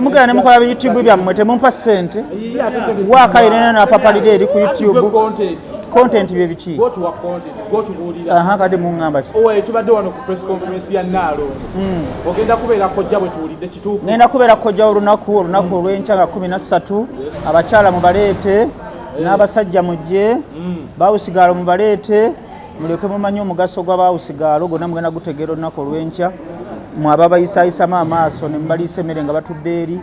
Mugana mukola YouTube byammwe temumpa ssente wakairena na papalide eri ku YouTube content bye biki aha kati mungamba owe tubadde wano ku press conference ya Nalo ogenda kubeera kojja bwe tuwulidde kituufu nenda kubeera kojja olunaku olw'enkya nga 13 abakyala mubaleete n'abasajja mujje bawusigalo mubaleete muleke mumanyi omugaso gw'abawusigalo gonna mugenda gutegeera olunaku olw'enkya mwaba bayisayisamu amaaso ne mubaliisa emmere nga batudde eri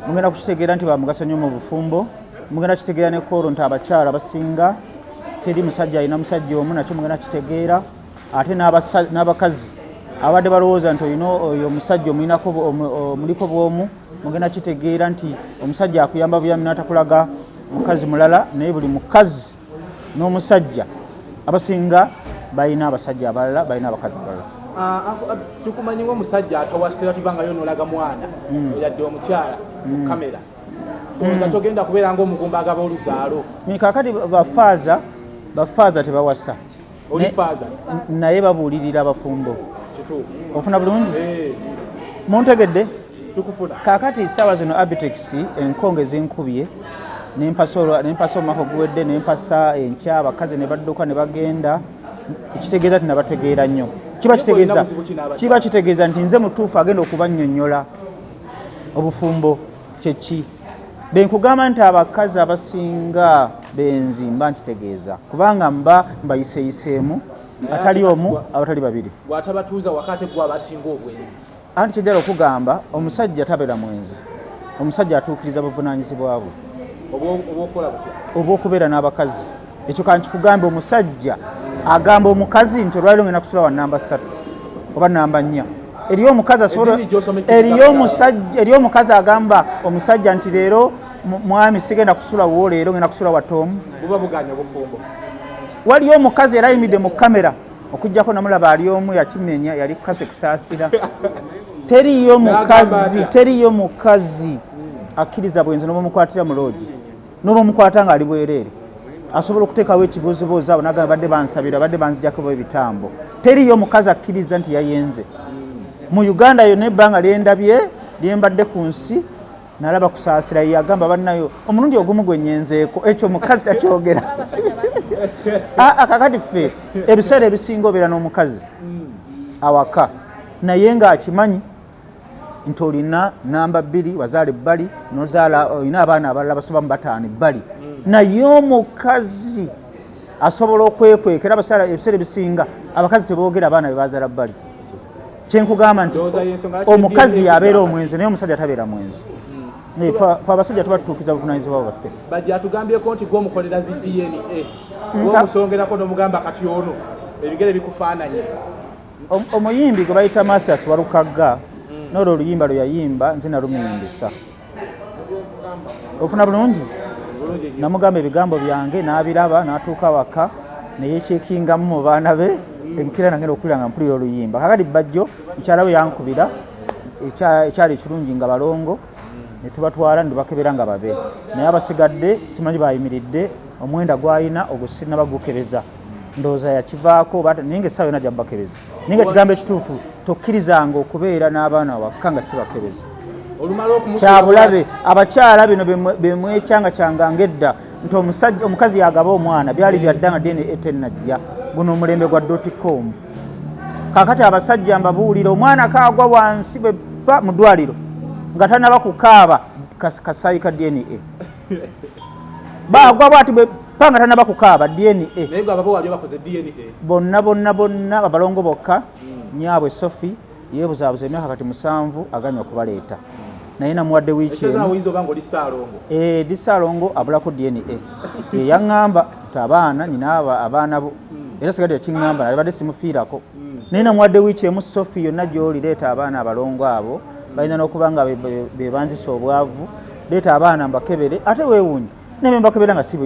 mugenda kukitegeera nti bamugaso nnyo mu bufumbo mugenda kitegeera ne koolo nti abakyala basinga teri musajja alina musajja omu nakyo mugenda kitegeera ate n'abakazi abadde balowooza nti olina oyo omusajja omuliko bw'omu mugenda kitegeera nti omusajja akuyamba buyambi n'atakulaga mukazi mulala naye buli mukazi n'omusajja abasinga balina abasajja abalala balina abakazi abalala tukumanyi ng'omusajja atawasira tubanga yonolaga mwana yadde omukyala mu kamera oza togenda kubeera ng'omugumba agaba oluzaalo kakati bafaaza tebawasa naye babuulirira abafumbo ofuna bulungi muntegedde kakati saawa zino ABITEX enkonge zinkubye nempasa omwaka oguwedde nempasa enkya abakazi ne badduka ne bagenda ekitegeeza nti nabategeera nnyo kiba kitegeeza nti nze mutuufu agenda okubannyonnyola obufumbo kyeki benkugamba nti abakazi abasinga benzi mba nkitegeeza kubanga mbayiseeyiseemu atali omu abatali babiri bw'atabatuuza wakati gwe abasinga obwenzi anti kyejjala okugamba omusajja tabeera mwenzi omusajja atuukiriza buvunaanyizibwa bwe obw'okubeera n'abakazi ekyo kankikugambe omusajja agamba omukazi nti olwaliro ngenda kusula wa namba 3 oba namba 4 eriyo omukazi agamba omusajja nti leero mwami sigenda kusula wo leero ngenda kusula wa Tom waliyo omukazi era ayimidde mu kamera okujjako namulaba ali omu yakimenya yali kukase kusaasira teriyo mukazi akkiriza bwenzi n'oba omukwatira mu loogi n'oba omukwata ng'ali bwereere asobola okuteekawo ekibuuzibuuzi abo nagamba badde bansabira badde banzijakebo ebitambo teriyo omukazi akkiriza nti yayenze mu Uganda yonna ebbanga lyendabye lyembadde ku nsi nalaba kusaasira yagamba bannayo omulundi ogumu gwenyenzeeko ekyo omukazi takyogera kakati ffe ebiseera ebisinga obeera n'omukazi awaka naye ng'akimanyi nti olina namba 2 wazaala ebbali nozaala olina abaana abalala basobamu 5 ebbali naye omukazi asobola okwekwekera ebiseera ebisinga abakazi teboogera abaana be bazaala bbali kyenkugamba nti omukazi yabeera omwenzi naye omusajja tabeera mwenzi fe abasajja tubatutuukiza buvunaanyizibwa baffe bajja tugambyeko nti gwomukolera zi DNA gwomusongerako nomugamba kati ono ebigere bikufaananye omuyimbi gwe bayita Masters Walukagga n'olwo oluyimba lwe yayimba nze nalumiyimbisa ofuna bulungi namugamba ebigambo byange n'abiraba n'atuuka waka neyekyekingamu mu baana be enkira nagenda okuwulira nga mpulira oluyimba kakati bajjo mukyala we yankubira ekyali ekirungi nga balongo ne tubatwala ne tubakebera nga babe naye abasigadde simanyi bayimiridde omwenda gwalina ogusina bagukebeza ndowooza yakivaako naye nga essaawa yonna ajja bakebeza naye nga ekigambo ekituufu tokkirizanga okubeera n'abaana wakka nga si bakebeza kyabulabe abakyala bino bemwecyanga ng'edda nti omukazi yagaba omwana byali byadda nga DNA tennajja guno omulembe gwa .com kakati abasajja mbabuulira omwana kaagwa wansi bweppa mu ddwaliro nga tanaba kukaaba kasaayi ka DNA bagwa bwati bweppa nga tanaba kukaaba DNA bonna Abalongo bokka nyaabwe Sophie yeebuzaabuza emyaka kati 7 aganywa okubaleeta naye namuwadde wiiki ndi Ssaalongo abulako DNA yaŋŋamba nti abaana nyina abaana bo era sigadde yakiŋŋamba nalibadde simufiirako naye namuwadde wiiki emu Sophie yonna gy'oli leeta abaana Abalongo abo balina n'okuba nga bebanzisa obwavu leeta abaana mbakebere ate weewuunye naye mbakebera nga si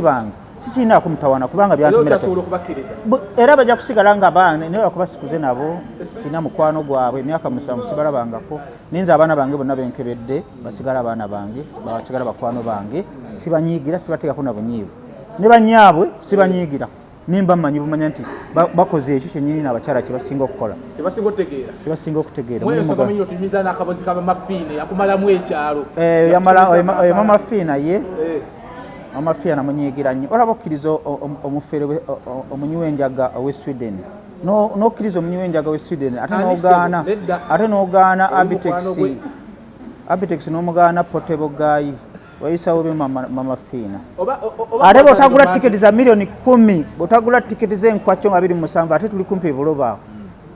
bange tikirina kumutawana kubanga byantumira era bajja kusigala nga baana naye lwakuba sikuze nabo sina mukwano gwabwe emyaka 7 sibalabangako ninza abaana bange bonna benkebedde basigala abaana bange basigala bakwano bange sibanyiigira sibateekako na bunyiivu ne banyaabwe sibanyiigira nimba mmanyi bumanya nti bakoze ekyo kyennyini n'abakyala kye basinga okukola kye basinga okutegeera mwesogamanyi otimiza n'akabozi k'abamafiina yakumalamu ekyalo mama fiina ye mama fiina namunyiigira nnyo olaba okkiriza omufere omunywi w'enjaga ow'e Sweden n'okkiriza omunywi w'enjaga ow'e Sweden ate n'ogaana ABITEX n'omugaana potable guy wayisawo be mama fiina ate bw'otagula tiketi za milioni 10 bw'otagula tiketi z'enkwacyo nga 27 ate tuli kumpi ebuloba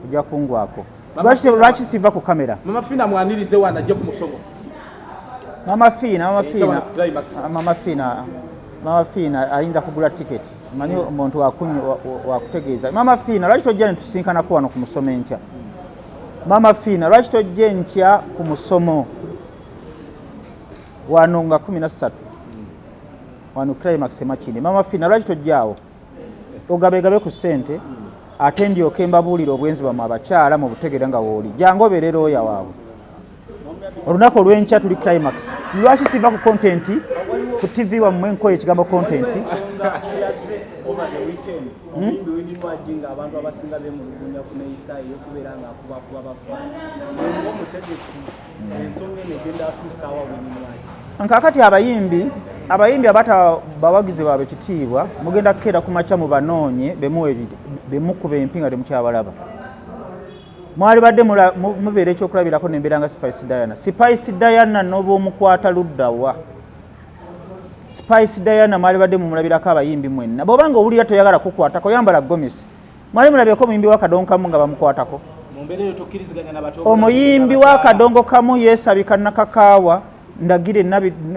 ojja kungwako lwaki siva ku kamera mama fiina mwanirize wana ajje ku musomo mama fiina ayinza kugula tiketi manyi omuntu wakutegeeza mama fiina lwaki tojja ne tusinkanako wano ku musomo enkya mama fiina lwaki tojja enkya ku musomo wano nga 13 wano climax emakindi mama fiina lwaki tojjaawo ogabegabe ku ssente ate ndyoke mbabuulira obwenzi bwamwe abakyala mu butegere nga wooli jangu obeerera oya waabwe olunaku olw'enkya tuli climax lwaki siva ku content ku tv wammwe nkoye ekigambo content nkakati abayimbi bawagizi baabwe ekitiibwa mugenda kukeera ku makya mu banoonye bemukuba empinga temukyabalaba mwali badde mubeera ekyokulabirako nembeera nga Spice Diana n'oba omukwata luddawa Spice Diana mwali badde mumulabirako abayimbi mwenna bw'obanga owulira toyagala kukwatako yambala gomesi mwali mulabyeko omuyimbi w'akadongo kamu nga bamukwatako omuyimbi w'akadongo kamu yeesabika nakakaawa ndagire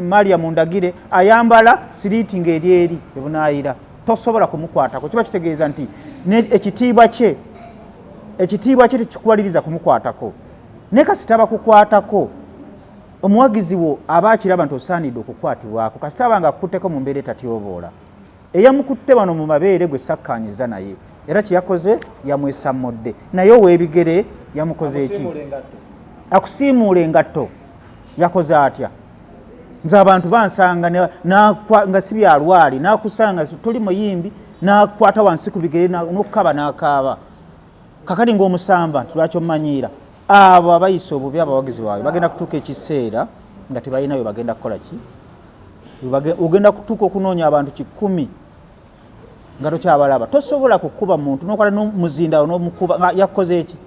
Mariam ndagire ayambala siriiti ng'eryeri ebunaayira tosobola kumukwatako kiba kitegeeza nti ekitiibwa kye tekikuwaliriza kumukwatako naye kasita abakukwatako omuwagizi wo aba akiraba nti osaanidde okukwatibwako kasita abanga akutteko mu mbeera etatyoboola eyamukutte wano mu mabeere gwe sakkaanyiza naye era kyeyakoze yamwesammodde naye ow'ebigere yamukoze eki akusiimuula engatto yakoze atya nze abantu bansanga nga si byalwali nakusanga tuli muyimbi nakwata wansi ku bigere n'okukaba n'akaaba kakati ng'omusamba nti lwaki omumanyiira abo abayisa obubi abawagizi baabwe bagenda kutuuka ekiseera nga tebalinayo bagenda kukola ki ogenda kutuuka okunoonya abantu 100 nga tokyabalaba tosobola kukuba muntu nokola n'omuzindawo n'omukuba nga yakoze eki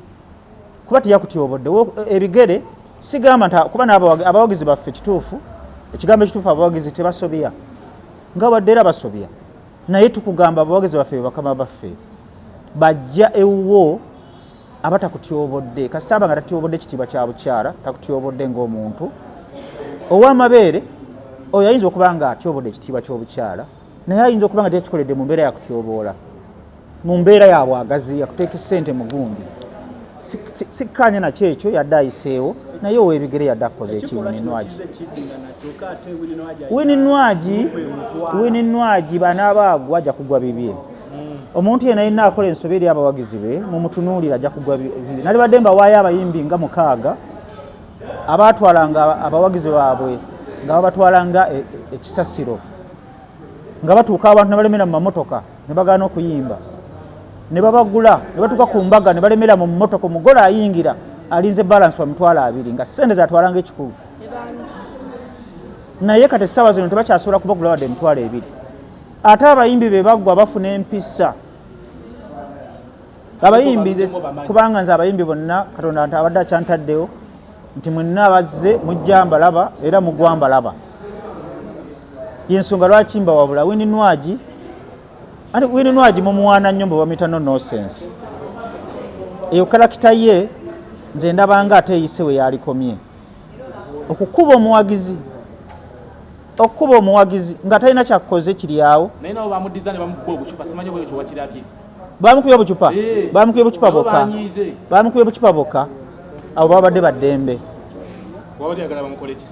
kuba teyakutyobodde ebigere sigamba nti kuba abawagizi baffe kituufu ekigambo ekituufu abawagizi tebasobya nga wadde era basobya naye tukugamba abawagizi baffe bakama baffe bajja ewuwo abatakutyobodde kasita aba nga tatyobodde ekitiibwa kya bukyala takutyobodde ng'omuntu ow'amabeere oyo ayinza okuba nga atyobodde ekitiibwa ky'obukyala naye ayinza okuba nga tekikoledde mu mbeera yakutyoboola mu mbeera ya bwagazi yakuteeka essente mu gundi sikkaanya nakyo ekyo yadde ayiseewo naye ow'ebigere yadde akoze eki wininwagi banabaagwa ajja kugwa bibye omuntu yena yenna akola ensobi eri abawagizi be mumutunuulira ajja kugwa bibye nali badde mbawaayo abayimbi nga 6 abaatwalanga abawagizi baabwe nga babatwalanga ekisasiro nga batuuka abantu ne balemera mu mamotoka ne bagaana okuyimba ne babagula ne batuuka ku mbaga ne balemera mu mmotoka omugole ayingira alinze balance wa mitwalo 2 nga ssente zatwalanga ekikulu naye kati essaawa zino tebakyasobola kubagula wadde emitwalo 2 ate abayimbi be baggwa bafuna empisa abayimbi kubanga nze abayimbi bonna Katonda abadde akyantaddewo nti mwenna abazze mujja mbalaba era mugwa mbalaba yensonga lwaki mbawabula wininwagi mumuwaana nnyo mbwebamuyita no sense eyo kalakita ye nze ndabanga ate eyise we yalikomye okukuba omuwagizi nga talina kyakukoze kiri awo bamukubye obucupa bokka abo babadde baddembe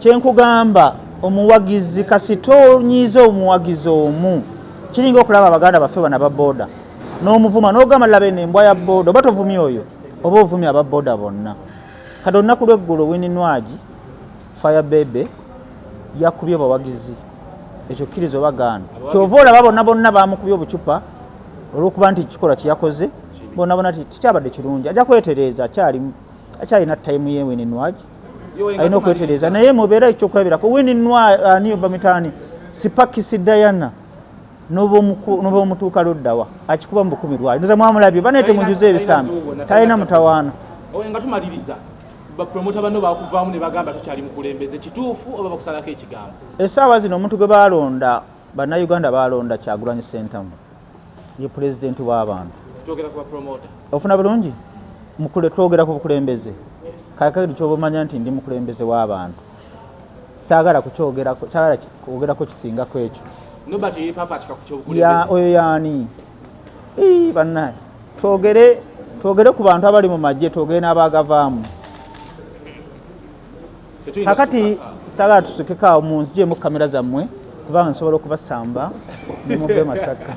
kyenkugamba omuwagizi kasita onyiiza omuwagizi omu kiringa okulaba abaganda baffe bana babooda n'omuvuma n'ogamba laba eno embwa ya booda oba tovumye oyo oba ovumye ababooda bonna kati olunaku lw'eggulu wininwagi fire bebe yakubye abawagizi ekyo kkiriza obagaana kyova olaba bonna bamukubye obucupa olw'okuba nti kikola kyeyakoze bonabona ti tikyabadde kirungi ajja kwetereeza akyalina tayimu ye Wininwagi alina okwetereeza naye mubeera ekyokulabirako Wininwagi Bamitaani sipakisi Diana noba omutuuka loddawa akikuba mu 10 lwali ndoza mwamulabye baneete munjuze ebisambi talina mutawaana nga tumaliriza bapromota bano bakuvaamu ne bagamba tukyali mukulembeze kituufu oba bakusalako ekigambo essaawa zino omuntu gwe balonda bannayuganda balonda Kyagulanyi Ssentamu ye pulezidenti w'abantu ofuna bulungi mukule twogera ku bukulembeze kakati kyobumanya nti ndi mukulembeze w'abantu saagala kwogerako kisingako ekyo oyo yaani bannaye twogere ku bantu abali mu magye twogere n'abaagavaamu kakati saagala tusekekaawo mu nsi gyemu kamera zammwe kubanga nsobola okubasamba ne mube masaka